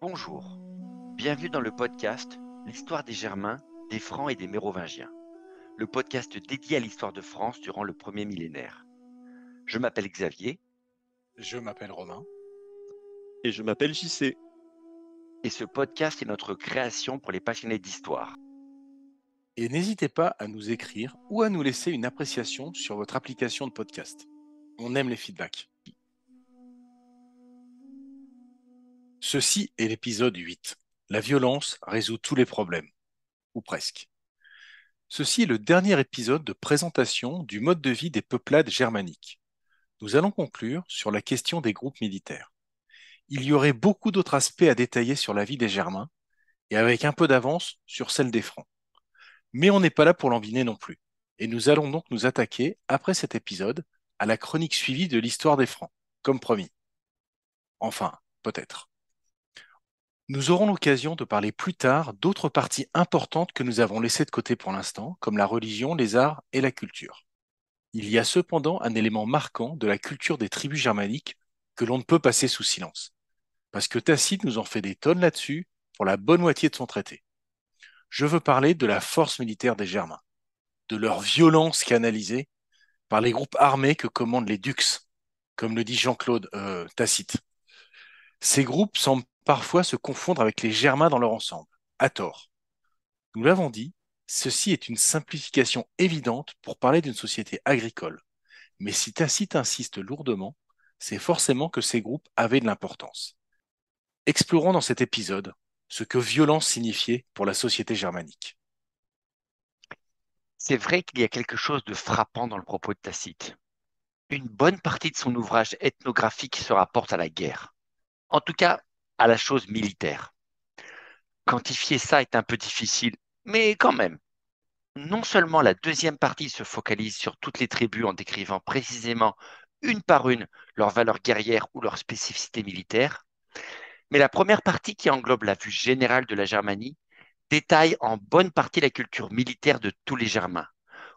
Bonjour, bienvenue dans le podcast L'histoire des Germains, des Francs et des Mérovingiens, le podcast dédié à l'histoire de France durant le premier millénaire. Je m'appelle Xavier Je m'appelle Romain. Et je m'appelle JC. et ce podcast est notre création pour les passionnés d'histoire. Et n'hésitez pas à nous écrire ou à nous laisser une appréciation sur votre application de podcast. On aime les feedbacks. Ceci est l'épisode 8. La violence résout tous les problèmes. Ou presque. Ceci est le dernier épisode de présentation du mode de vie des peuplades germaniques. Nous allons conclure sur la question des groupes militaires. Il y aurait beaucoup d'autres aspects à détailler sur la vie des Germains, et avec un peu d'avance sur celle des Francs. Mais on n'est pas là pour l'enviner non plus. Et nous allons donc nous attaquer, après cet épisode, à la chronique suivie de l'histoire des Francs, comme promis. Enfin, peut-être. Nous aurons l'occasion de parler plus tard d'autres parties importantes que nous avons laissées de côté pour l'instant, comme la religion, les arts et la culture. Il y a cependant un élément marquant de la culture des tribus germaniques que l'on ne peut passer sous silence, parce que Tacite nous en fait des tonnes là-dessus pour la bonne moitié de son traité. Je veux parler de la force militaire des Germains, de leur violence canalisée par les groupes armés que commandent les Dux, comme le dit Jean-Claude Tacite. Ces groupes semblent parfois se confondre avec les Germains dans leur ensemble, à tort. Nous l'avons dit, ceci est une simplification évidente pour parler d'une société agricole. Mais si Tacite insiste lourdement, c'est forcément que ces groupes avaient de l'importance. Explorons dans cet épisode ce que violence signifiait pour la société germanique. C'est vrai qu'il y a quelque chose de frappant dans le propos de Tacite. Une bonne partie de son ouvrage ethnographique se rapporte à la guerre, en tout cas à la chose militaire. Quantifier ça est un peu difficile, mais quand même. Non seulement la deuxième partie se focalise sur toutes les tribus en décrivant précisément une par une leurs valeurs guerrières ou leurs spécificités militaires, mais la première partie qui englobe la vue générale de la Germanie détaille en bonne partie la culture militaire de tous les Germains,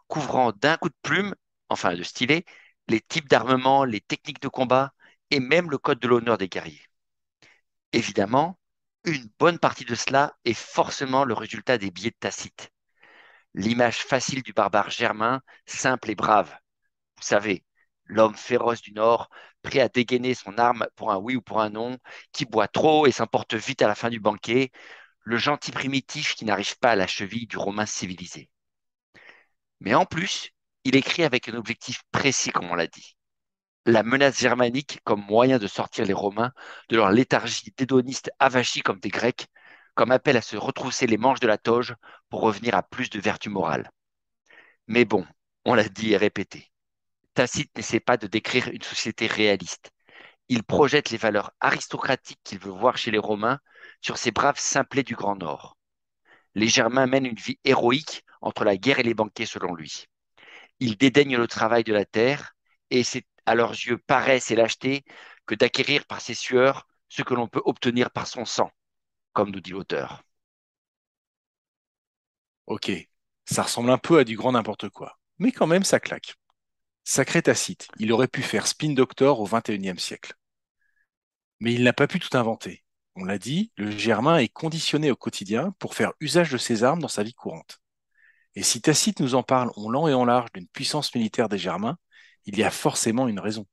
couvrant d'un coup de plume, enfin de stylet, les types d'armement, les techniques de combat et même le code de l'honneur des guerriers. Évidemment, une bonne partie de cela est forcément le résultat des biais de Tacite. L'image facile du barbare germain, simple et brave. Vous savez, l'homme féroce du Nord, prêt à dégainer son arme pour un oui ou pour un non, qui boit trop et s'emporte vite à la fin du banquet, le gentil primitif qui n'arrive pas à la cheville du Romain civilisé. Mais en plus, il écrit avec un objectif précis, comme on l'a dit. La menace germanique comme moyen de sortir les Romains de leur léthargie d'hédonistes avachis comme des Grecs, comme appel à se retrousser les manches de la toge pour revenir à plus de vertu morale. Mais bon, on l'a dit et répété. Tacite n'essaie pas de décrire une société réaliste. Il projette les valeurs aristocratiques qu'il veut voir chez les Romains sur ces braves simplets du Grand Nord. Les Germains mènent une vie héroïque entre la guerre et les banquets selon lui. Ils dédaignent le travail de la terre et c'est à leurs yeux paresse et lâcheté que d'acquérir par ses sueurs ce que l'on peut obtenir par son sang, comme nous dit l'auteur. Ok, ça ressemble un peu à du grand n'importe quoi, mais quand même ça claque. Sacré Tacite, il aurait pu faire spin doctor au XXIe siècle. Mais il n'a pas pu tout inventer. On l'a dit, le Germain est conditionné au quotidien pour faire usage de ses armes dans sa vie courante. Et si Tacite nous en parle en long et en large d'une puissance militaire des Germains, il y a forcément une raison.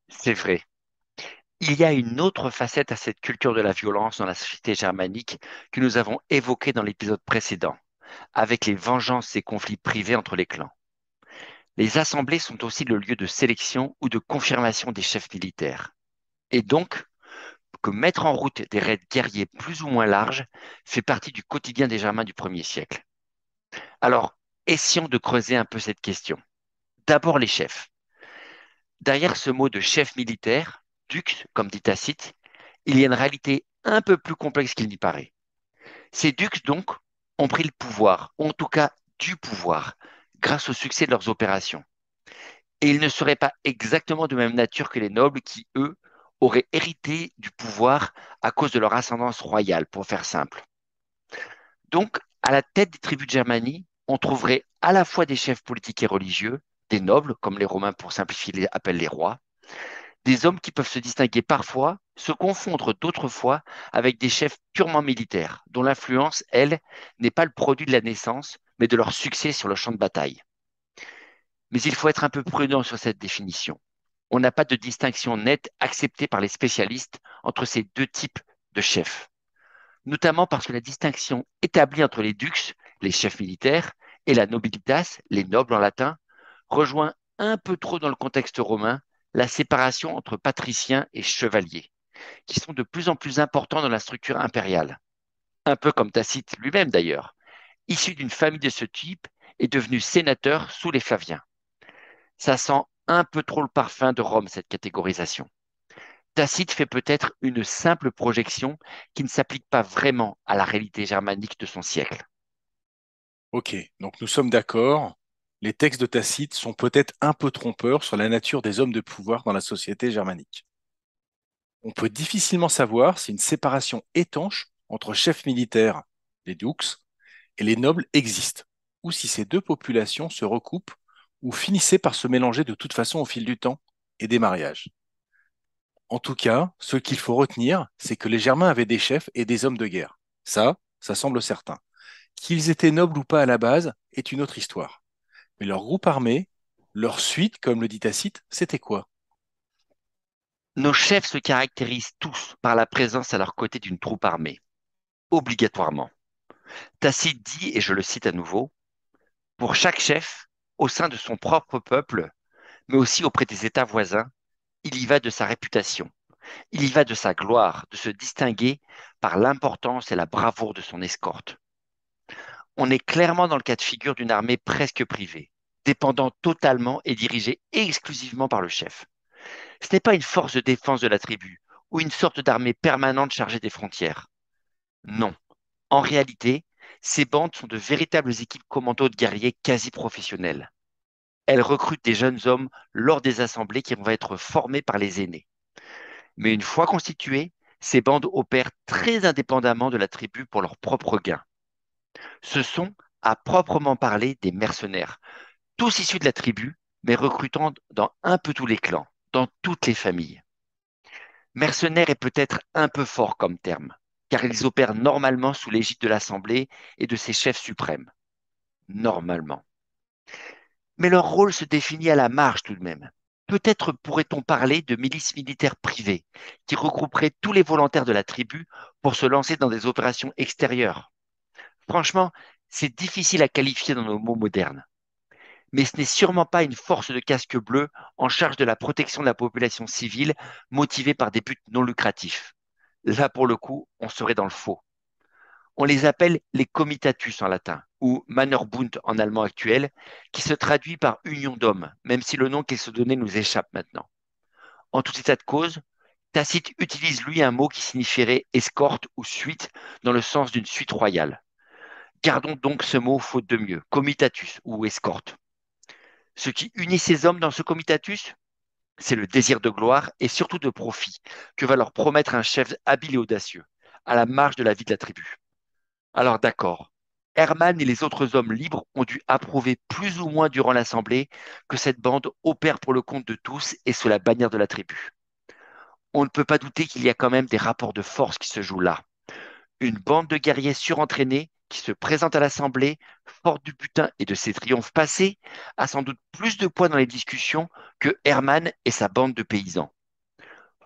C'est vrai. Il y a une autre facette à cette culture de la violence dans la société germanique que nous avons évoquée dans l'épisode précédent, avec les vengeances et conflits privés entre les clans. Les assemblées sont aussi le lieu de sélection ou de confirmation des chefs militaires. Et donc, que mettre en route des raids guerriers plus ou moins larges fait partie du quotidien des Germains du 1er siècle. Alors, essayons de creuser un peu cette question. D'abord les chefs. Derrière ce mot de chef militaire, dux, comme dit Tacite, il y a une réalité un peu plus complexe qu'il n'y paraît. Ces dux, donc, ont pris le pouvoir, ou en tout cas du pouvoir, grâce au succès de leurs opérations. Et ils ne seraient pas exactement de même nature que les nobles qui, eux, auraient hérité du pouvoir à cause de leur ascendance royale, pour faire simple. Donc, à la tête des tribus de Germanie, on trouverait à la fois des chefs politiques et religieux, des nobles, comme les Romains pour simplifier appellent les rois, des hommes qui peuvent se distinguer parfois, se confondre d'autres fois avec des chefs purement militaires, dont l'influence, elle, n'est pas le produit de la naissance, mais de leur succès sur le champ de bataille. Mais il faut être un peu prudent sur cette définition. On n'a pas de distinction nette acceptée par les spécialistes entre ces deux types de chefs, notamment parce que la distinction établie entre les dux, les chefs militaires, et la nobilitas, les nobles en latin, rejoint un peu trop dans le contexte romain la séparation entre patriciens et chevaliers, qui sont de plus en plus importants dans la structure impériale. Un peu comme Tacite lui-même d'ailleurs, issu d'une famille de ce type, est devenu sénateur sous les Flaviens. Ça sent un peu trop le parfum de Rome, cette catégorisation. Tacite fait peut-être une simple projection qui ne s'applique pas vraiment à la réalité germanique de son siècle. Ok, donc nous sommes d'accord. Les textes de Tacite sont peut-être un peu trompeurs sur la nature des hommes de pouvoir dans la société germanique. On peut difficilement savoir si une séparation étanche entre chefs militaires, les dux, et les nobles existe, ou si ces deux populations se recoupent ou finissaient par se mélanger de toute façon au fil du temps et des mariages. En tout cas, ce qu'il faut retenir, c'est que les Germains avaient des chefs et des hommes de guerre. Ça semble certain. Qu'ils étaient nobles ou pas à la base est une autre histoire. Mais leur groupe armé, leur suite, comme le dit Tacite, c'était quoi? Nos chefs se caractérisent tous par la présence à leur côté d'une troupe armée, obligatoirement. Tacite dit, et je le cite à nouveau, pour chaque chef, au sein de son propre peuple, mais aussi auprès des États voisins, il y va de sa réputation, il y va de sa gloire, de se distinguer par l'importance et la bravoure de son escorte. On est clairement dans le cas de figure d'une armée presque privée, dépendant totalement et dirigée exclusivement par le chef. Ce n'est pas une force de défense de la tribu ou une sorte d'armée permanente chargée des frontières. Non. En réalité, ces bandes sont de véritables équipes commando de guerriers quasi professionnels. Elles recrutent des jeunes hommes lors des assemblées qui vont être formés par les aînés. Mais une fois constituées, ces bandes opèrent très indépendamment de la tribu pour leur propre gain. Ce sont, à proprement parler, des mercenaires, tous issus de la tribu, mais recrutant dans un peu tous les clans, dans toutes les familles. Mercenaire est peut-être un peu fort comme terme, car ils opèrent normalement sous l'égide de l'Assemblée et de ses chefs suprêmes. Normalement. Mais leur rôle se définit à la marge tout de même. Peut-être pourrait-on parler de milices militaires privées, qui regrouperaient tous les volontaires de la tribu pour se lancer dans des opérations extérieures. Franchement, c'est difficile à qualifier dans nos mots modernes. Mais ce n'est sûrement pas une force de casque bleu en charge de la protection de la population civile motivée par des buts non lucratifs. Là, pour le coup, on serait dans le faux. On les appelle les comitatus en latin, ou Mannerbund en allemand actuel, qui se traduit par union d'hommes, même si le nom qu'ils se donnaient nous échappe maintenant. En tout état de cause, Tacite utilise lui un mot qui signifierait escorte ou suite dans le sens d'une suite royale. Gardons donc ce mot faute de mieux, comitatus ou escorte. Ce qui unit ces hommes dans ce comitatus, c'est le désir de gloire et surtout de profit que va leur promettre un chef habile et audacieux, à la marge de la vie de la tribu. Alors d'accord, Hermann et les autres hommes libres ont dû approuver plus ou moins durant l'Assemblée que cette bande opère pour le compte de tous et sous la bannière de la tribu. On ne peut pas douter qu'il y a quand même des rapports de force qui se jouent là. Une bande de guerriers surentraînés qui se présente à l'Assemblée, forte du butin et de ses triomphes passés, a sans doute plus de poids dans les discussions que Hermann et sa bande de paysans.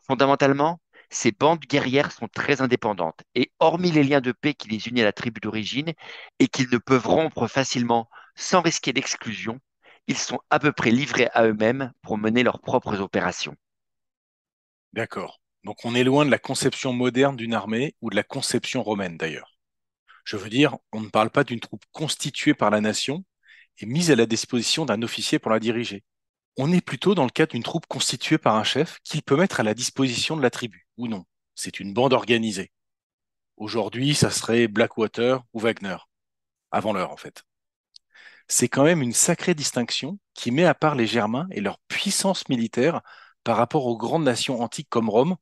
Fondamentalement, ces bandes guerrières sont très indépendantes et hormis les liens de paix qui les unissent à la tribu d'origine et qu'ils ne peuvent rompre facilement sans risquer d'exclusion, ils sont à peu près livrés à eux-mêmes pour mener leurs propres opérations. D'accord. Donc on est loin de la conception moderne d'une armée ou de la conception romaine d'ailleurs. Je veux dire, on ne parle pas d'une troupe constituée par la nation et mise à la disposition d'un officier pour la diriger. On est plutôt dans le cas d'une troupe constituée par un chef qu'il peut mettre à la disposition de la tribu, ou non. C'est une bande organisée. Aujourd'hui, ça serait Blackwater ou Wagner, avant l'heure en fait. C'est quand même une sacrée distinction qui met à part les Germains et leur puissance militaire par rapport aux grandes nations antiques comme Rome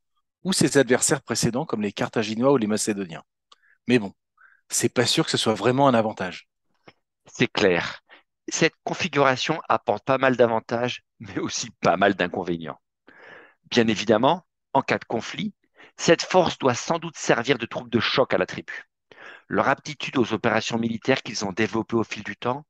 ou ses adversaires précédents comme les Carthaginois ou les Macédoniens. Mais bon, C'est pas sûr que ce soit vraiment un avantage. C'est clair. Cette configuration apporte pas mal d'avantages, mais aussi pas mal d'inconvénients. Bien évidemment, en cas de conflit, cette force doit sans doute servir de troupe de choc à la tribu. Leur aptitude aux opérations militaires qu'ils ont développées au fil du temps,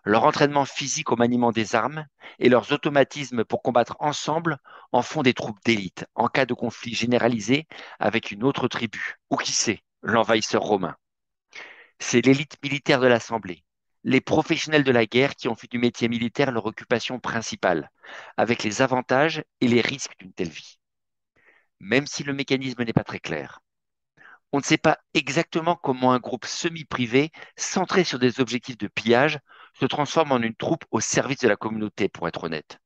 leur entraînement physique au maniement des armes et leurs automatismes pour combattre ensemble en font des troupes d'élite en cas de conflit généralisé avec une autre tribu, ou qui sait, l'envahisseur romain. C'est l'élite militaire de l'Assemblée, les professionnels de la guerre qui ont fait du métier militaire leur occupation principale, avec les avantages et les risques d'une telle vie, même si le mécanisme n'est pas très clair. On ne sait pas exactement comment un groupe semi-privé, centré sur des objectifs de pillage, se transforme en une troupe au service de la communauté, pour être honnête.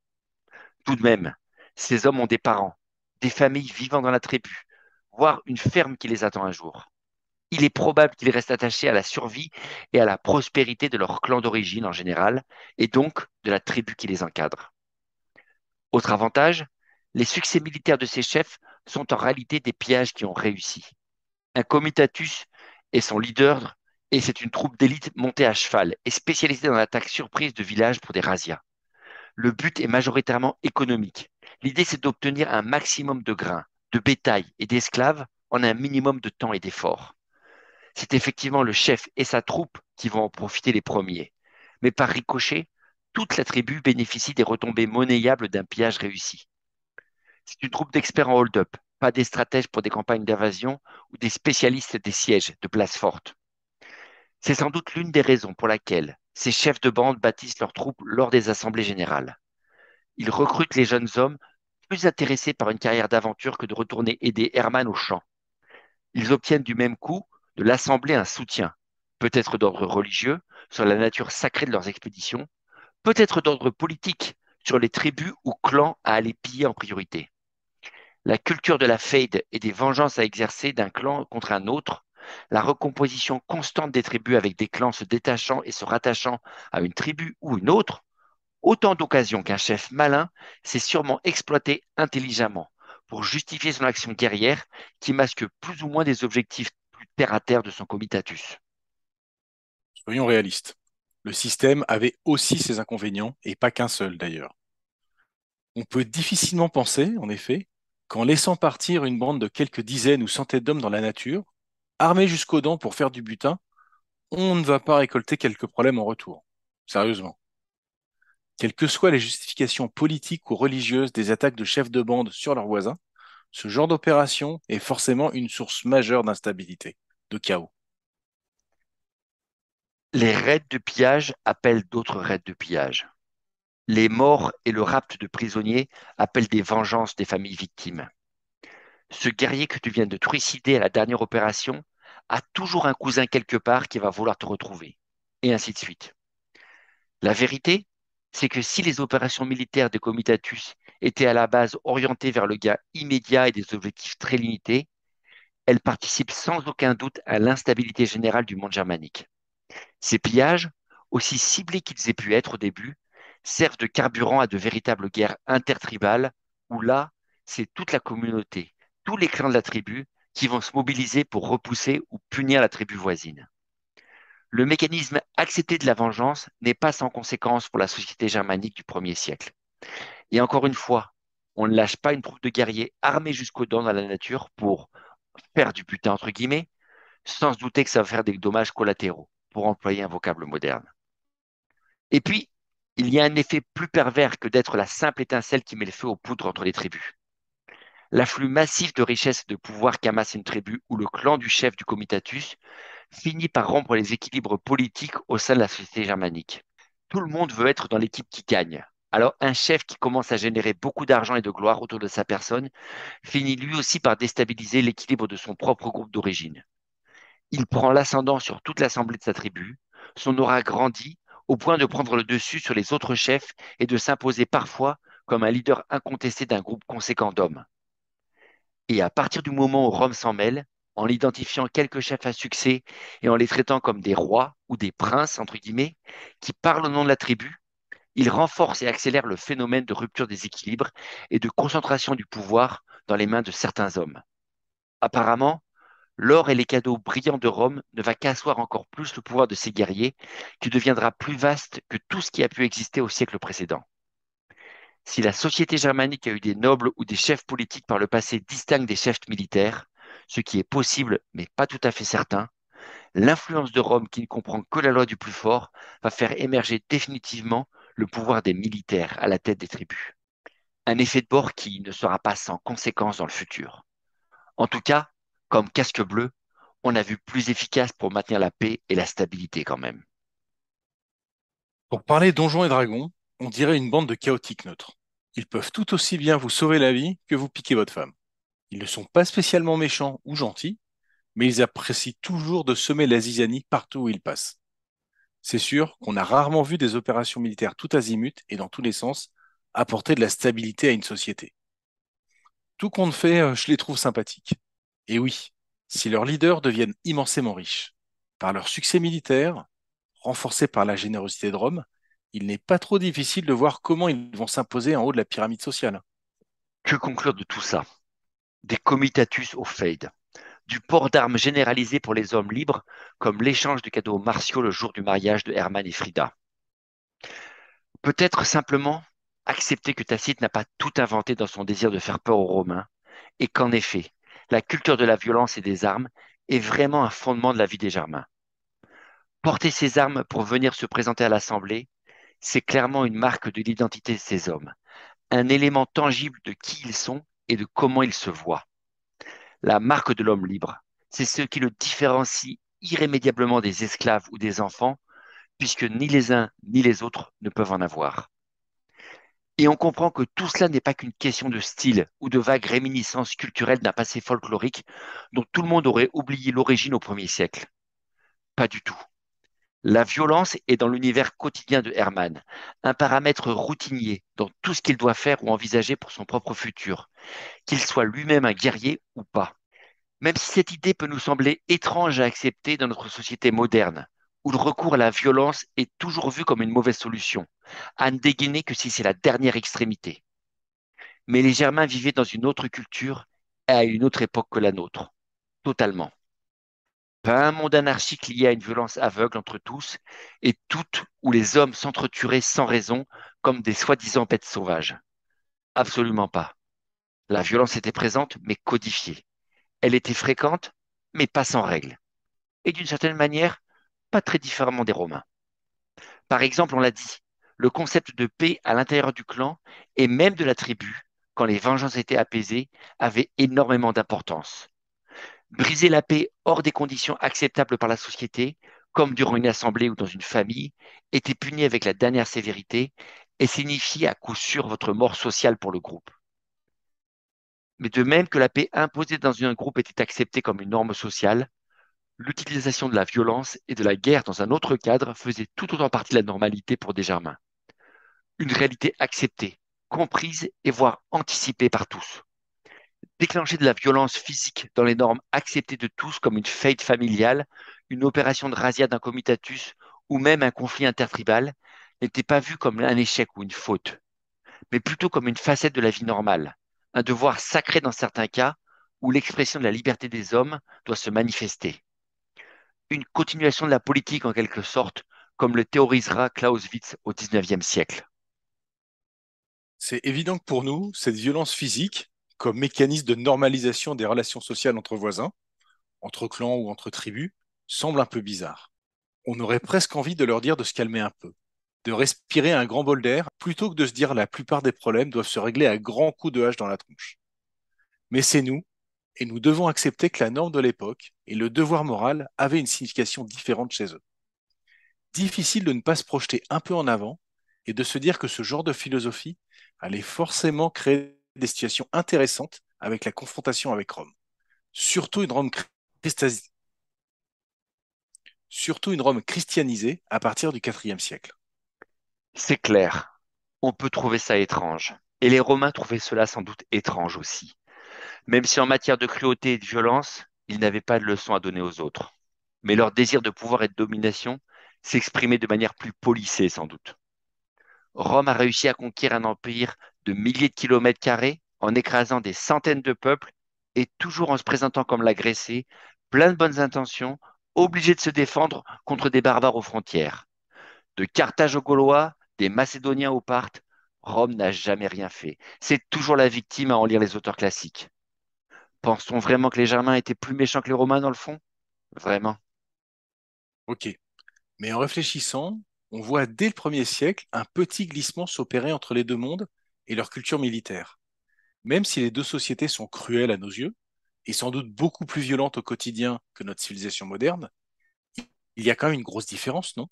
Tout de même, ces hommes ont des parents, des familles vivant dans la tribu, voire une ferme qui les attend un jour. Il est probable qu'ils restent attachés à la survie et à la prospérité de leur clan d'origine en général, et donc de la tribu qui les encadre. Autre avantage, les succès militaires de ces chefs sont en réalité des pillages qui ont réussi. Un comitatus est son leader et c'est une troupe d'élite montée à cheval et spécialisée dans l'attaque surprise de villages pour des razzias. Le but est majoritairement économique. L'idée, c'est d'obtenir un maximum de grains, de bétail et d'esclaves en un minimum de temps et d'efforts. C'est effectivement le chef et sa troupe qui vont en profiter les premiers. Mais par ricochet, toute la tribu bénéficie des retombées monnayables d'un pillage réussi. C'est une troupe d'experts en hold-up, pas des stratèges pour des campagnes d'invasion ou des spécialistes des sièges de places fortes. C'est sans doute l'une des raisons pour laquelle ces chefs de bande bâtissent leurs troupes lors des assemblées générales. Ils recrutent les jeunes hommes plus intéressés par une carrière d'aventure que de retourner aider Hermann au champ. Ils obtiennent du même coup de l'assemblée un soutien, peut-être d'ordre religieux, sur la nature sacrée de leurs expéditions, peut-être d'ordre politique, sur les tribus ou clans à aller piller en priorité. La culture de la fade et des vengeances à exercer d'un clan contre un autre, la recomposition constante des tribus avec des clans se détachant et se rattachant à une tribu ou une autre, autant d'occasions qu'un chef malin s'est sûrement exploité intelligemment pour justifier son action guerrière qui masque plus ou moins des objectifs plus terre à terre de son comitatus. Soyons réalistes. Le système avait aussi ses inconvénients, et pas qu'un seul d'ailleurs. On peut difficilement penser, en effet, qu'en laissant partir une bande de quelques dizaines ou centaines d'hommes dans la nature, armés jusqu'aux dents pour faire du butin, on ne va pas récolter quelques problèmes en retour. Sérieusement. Quelles que soient les justifications politiques ou religieuses des attaques de chefs de bande sur leurs voisins, ce genre d'opération est forcément une source majeure d'instabilité, de chaos. Les raids de pillage appellent d'autres raids de pillage. Les morts et le rapt de prisonniers appellent des vengeances des familles victimes. Ce guerrier que tu viens de trucider à la dernière opération a toujours un cousin quelque part qui va vouloir te retrouver. Et ainsi de suite. La vérité, c'est que si les opérations militaires des comitatus étaient à la base orientées vers le gain immédiat et des objectifs très limités, elles participent sans aucun doute à l'instabilité générale du monde germanique. Ces pillages, aussi ciblés qu'ils aient pu être au début, servent de carburant à de véritables guerres intertribales où là, c'est toute la communauté, tous les clans de la tribu qui vont se mobiliser pour repousser ou punir la tribu voisine. Le mécanisme accepté de la vengeance n'est pas sans conséquence pour la société germanique du 1er siècle. Et encore une fois, on ne lâche pas une troupe de guerriers armés jusqu'aux dents dans la nature pour faire du butin, entre guillemets, sans se douter que ça va faire des dommages collatéraux, pour employer un vocable moderne. Et puis, il y a un effet plus pervers que d'être la simple étincelle qui met le feu aux poudres entre les tribus. L'afflux massif de richesses et de pouvoir qu'amasse une tribu ou le clan du chef du comitatus finit par rompre les équilibres politiques au sein de la société germanique. Tout le monde veut être dans l'équipe qui gagne. Alors un chef qui commence à générer beaucoup d'argent et de gloire autour de sa personne finit lui aussi par déstabiliser l'équilibre de son propre groupe d'origine. Il prend l'ascendant sur toute l'assemblée de sa tribu, son aura grandit au point de prendre le dessus sur les autres chefs et de s'imposer parfois comme un leader incontesté d'un groupe conséquent d'hommes. Et à partir du moment où Rome s'en mêle, en identifiant quelques chefs à succès et en les traitant comme des rois ou des princes, entre guillemets, qui parlent au nom de la tribu, il renforce et accélère le phénomène de rupture des équilibres et de concentration du pouvoir dans les mains de certains hommes. Apparemment, L'or et les cadeaux brillants de Rome ne va qu'asseoir encore plus le pouvoir de ces guerriers, qui deviendra plus vaste que tout ce qui a pu exister au siècle précédent. Si la société germanique a eu des nobles ou des chefs politiques par le passé distincts des chefs militaires, ce qui est possible mais pas tout à fait certain, l'influence de Rome, qui ne comprend que la loi du plus fort, va faire émerger définitivement le pouvoir des militaires à la tête des tribus. Un effet de bord qui ne sera pas sans conséquences dans le futur. En tout cas, comme casque bleu, on a vu plus efficace pour maintenir la paix et la stabilité quand même. Pour parler donjons et dragons, on dirait une bande de chaotiques neutres. Ils peuvent tout aussi bien vous sauver la vie que vous piquer votre femme. Ils ne sont pas spécialement méchants ou gentils, mais ils apprécient toujours de semer la zizanie partout où ils passent. C'est sûr qu'on a rarement vu des opérations militaires tout azimut et dans tous les sens apporter de la stabilité à une société. Tout compte fait, je les trouve sympathiques. Et oui, si leurs leaders deviennent immensément riches, par leur succès militaire, renforcé par la générosité de Rome, il n'est pas trop difficile de voir comment ils vont s'imposer en haut de la pyramide sociale. Que conclure de tout ça? Des comitatus au fade, du port d'armes généralisé pour les hommes libres, comme l'échange de cadeaux martiaux le jour du mariage de Hermann et Frida. Peut-être simplement accepter que Tacite n'a pas tout inventé dans son désir de faire peur aux Romains, et qu'en effet, la culture de la violence et des armes est vraiment un fondement de la vie des Germains. Porter ces armes pour venir se présenter à l'Assemblée, c'est clairement une marque de l'identité de ces hommes, un élément tangible de qui ils sont et de comment ils se voient. La marque de l'homme libre, c'est ce qui le différencie irrémédiablement des esclaves ou des enfants, puisque ni les uns ni les autres ne peuvent en avoir. Et on comprend que tout cela n'est pas qu'une question de style ou de vagues réminiscences culturelles d'un passé folklorique dont tout le monde aurait oublié l'origine au premier siècle. Pas du tout. La violence est dans l'univers quotidien de Hermann, un paramètre routinier dans tout ce qu'il doit faire ou envisager pour son propre futur, qu'il soit lui-même un guerrier ou pas. Même si cette idée peut nous sembler étrange à accepter dans notre société moderne, où le recours à la violence est toujours vu comme une mauvaise solution, à ne dégainer que si c'est la dernière extrémité. Mais les Germains vivaient dans une autre culture et à une autre époque que la nôtre, totalement. Pas un monde anarchique lié à une violence aveugle entre tous et toutes où les hommes s'entretueraient sans raison comme des soi-disant bêtes sauvages. Absolument pas. La violence était présente mais codifiée. Elle était fréquente mais pas sans règles. Et d'une certaine manière, pas très différemment des Romains. Par exemple, on l'a dit, le concept de paix à l'intérieur du clan et même de la tribu, quand les vengeances étaient apaisées, avait énormément d'importance. Briser la paix hors des conditions acceptables par la société, comme durant une assemblée ou dans une famille, était puni avec la dernière sévérité et signifiait à coup sûr votre mort sociale pour le groupe. Mais de même que la paix imposée dans un groupe était acceptée comme une norme sociale, l'utilisation de la violence et de la guerre dans un autre cadre faisait tout autant partie de la normalité pour des Germains. Une réalité acceptée, comprise et voire anticipée par tous. Déclencher de la violence physique dans les normes acceptées de tous comme une fête familiale, une opération de razzia d'un comitatus ou même un conflit intertribal n'était pas vu comme un échec ou une faute, mais plutôt comme une facette de la vie normale, un devoir sacré dans certains cas où l'expression de la liberté des hommes doit se manifester. Une continuation de la politique en quelque sorte, comme le théorisera Clausewitz au XIXe siècle. C'est évident que pour nous, cette violence physique, comme mécanisme de normalisation des relations sociales entre voisins, entre clans ou entre tribus, semble un peu bizarre. On aurait presque envie de leur dire de se calmer un peu, de respirer un grand bol d'air, plutôt que de se dire la plupart des problèmes doivent se régler à grands coups de hache dans la tronche. Mais c'est nous, et nous devons accepter que la norme de l'époque et le devoir moral avaient une signification différente chez eux. Difficile de ne pas se projeter un peu en avant et de se dire que ce genre de philosophie allait forcément créer des situations intéressantes avec la confrontation avec Rome. Surtout une Rome, christas- Surtout une Rome christianisée à partir du IVe siècle. C'est clair, on peut trouver ça étrange. Et les Romains trouvaient cela sans doute étrange aussi, même si en matière de cruauté et de violence, ils n'avaient pas de leçons à donner aux autres. Mais leur désir de pouvoir et de domination s'exprimait de manière plus policée sans doute. Rome a réussi à conquérir un empire de milliers de kilomètres carrés en écrasant des centaines de peuples et toujours en se présentant comme l'agressé, plein de bonnes intentions, obligés de se défendre contre des barbares aux frontières. De Carthage aux Gaulois, des Macédoniens aux Parthes, Rome n'a jamais rien fait. C'est toujours la victime à en lire les auteurs classiques. Pense-t-on vraiment que les Germains étaient plus méchants que les Romains dans le fond? Vraiment? Ok. Mais en réfléchissant, on voit dès le 1er siècle un petit glissement s'opérer entre les deux mondes et leur culture militaire. Même si les deux sociétés sont cruelles à nos yeux, et sans doute beaucoup plus violentes au quotidien que notre civilisation moderne, il y a quand même une grosse différence, non?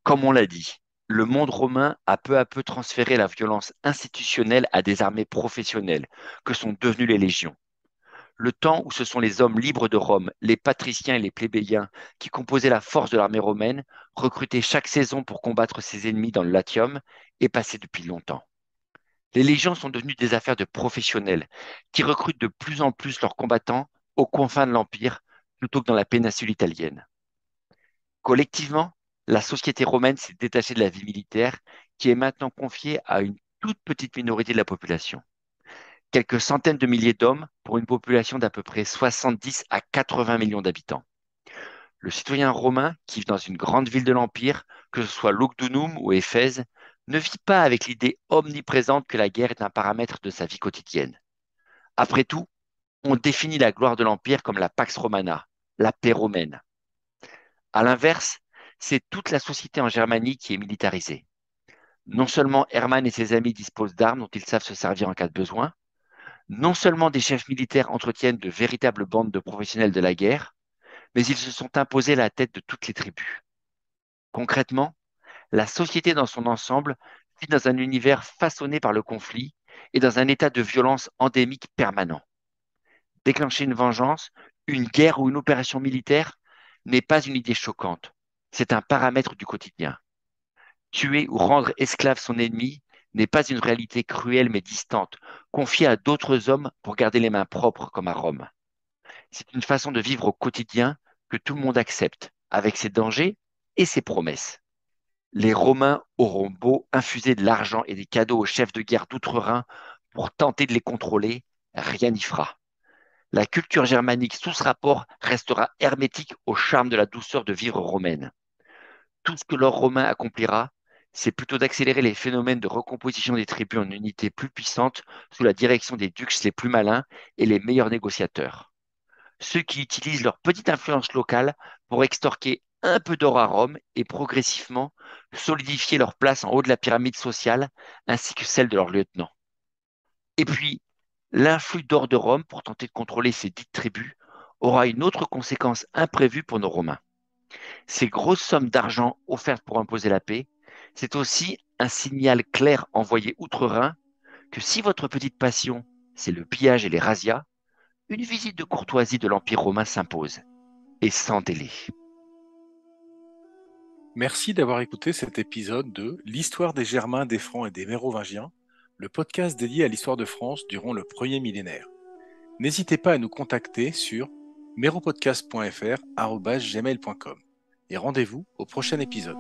Comme on l'a dit, le monde romain a peu à peu transféré la violence institutionnelle à des armées professionnelles, que sont devenues les légions. Le temps où ce sont les hommes libres de Rome, les patriciens et les plébéiens, qui composaient la force de l'armée romaine, recrutés chaque saison pour combattre ses ennemis dans le Latium, est passé depuis longtemps. Les légions sont devenues des affaires de professionnels, qui recrutent de plus en plus leurs combattants aux confins de l'Empire, plutôt que dans la péninsule italienne. Collectivement, la société romaine s'est détachée de la vie militaire, qui est maintenant confiée à une toute petite minorité de la population. Quelques centaines de milliers d'hommes pour une population d'à peu près 70 à 80 millions d'habitants. Le citoyen romain qui vit dans une grande ville de l'Empire, que ce soit Lugdunum ou Éphèse, ne vit pas avec l'idée omniprésente que la guerre est un paramètre de sa vie quotidienne. Après tout, on définit la gloire de l'Empire comme la Pax Romana, la paix romaine. À l'inverse, c'est toute la société en Germanie qui est militarisée. Non seulement Hermann et ses amis disposent d'armes dont ils savent se servir en cas de besoin, non seulement des chefs militaires entretiennent de véritables bandes de professionnels de la guerre, mais ils se sont imposés à la tête de toutes les tribus. Concrètement, la société dans son ensemble vit dans un univers façonné par le conflit et dans un état de violence endémique permanent. Déclencher une vengeance, une guerre ou une opération militaire n'est pas une idée choquante, c'est un paramètre du quotidien. Tuer ou rendre esclave son ennemi n'est pas une réalité cruelle mais distante, confiée à d'autres hommes pour garder les mains propres comme à Rome. C'est une façon de vivre au quotidien que tout le monde accepte, avec ses dangers et ses promesses. Les Romains auront beau infuser de l'argent et des cadeaux aux chefs de guerre d'outre-Rhin pour tenter de les contrôler, rien n'y fera. La culture germanique sous ce rapport restera hermétique au charme de la douceur de vivre romaine. Tout ce que l'or romain accomplira, c'est plutôt d'accélérer les phénomènes de recomposition des tribus en unités plus puissantes sous la direction des dux les plus malins et les meilleurs négociateurs. Ceux qui utilisent leur petite influence locale pour extorquer un peu d'or à Rome et progressivement solidifier leur place en haut de la pyramide sociale ainsi que celle de leurs lieutenants. Et puis, l'influx d'or de Rome pour tenter de contrôler ces dites tribus aura une autre conséquence imprévue pour nos Romains. Ces grosses sommes d'argent offertes pour imposer la paix, c'est aussi un signal clair envoyé outre-Rhin que si votre petite passion, c'est le pillage et les razzias, une visite de courtoisie de l'Empire romain s'impose, et sans délai. Merci d'avoir écouté cet épisode de L'histoire des Germains, des Francs et des Mérovingiens, le podcast dédié à l'histoire de France durant le premier millénaire. N'hésitez pas à nous contacter sur méropodcast.fr@gmail.com et rendez-vous au prochain épisode.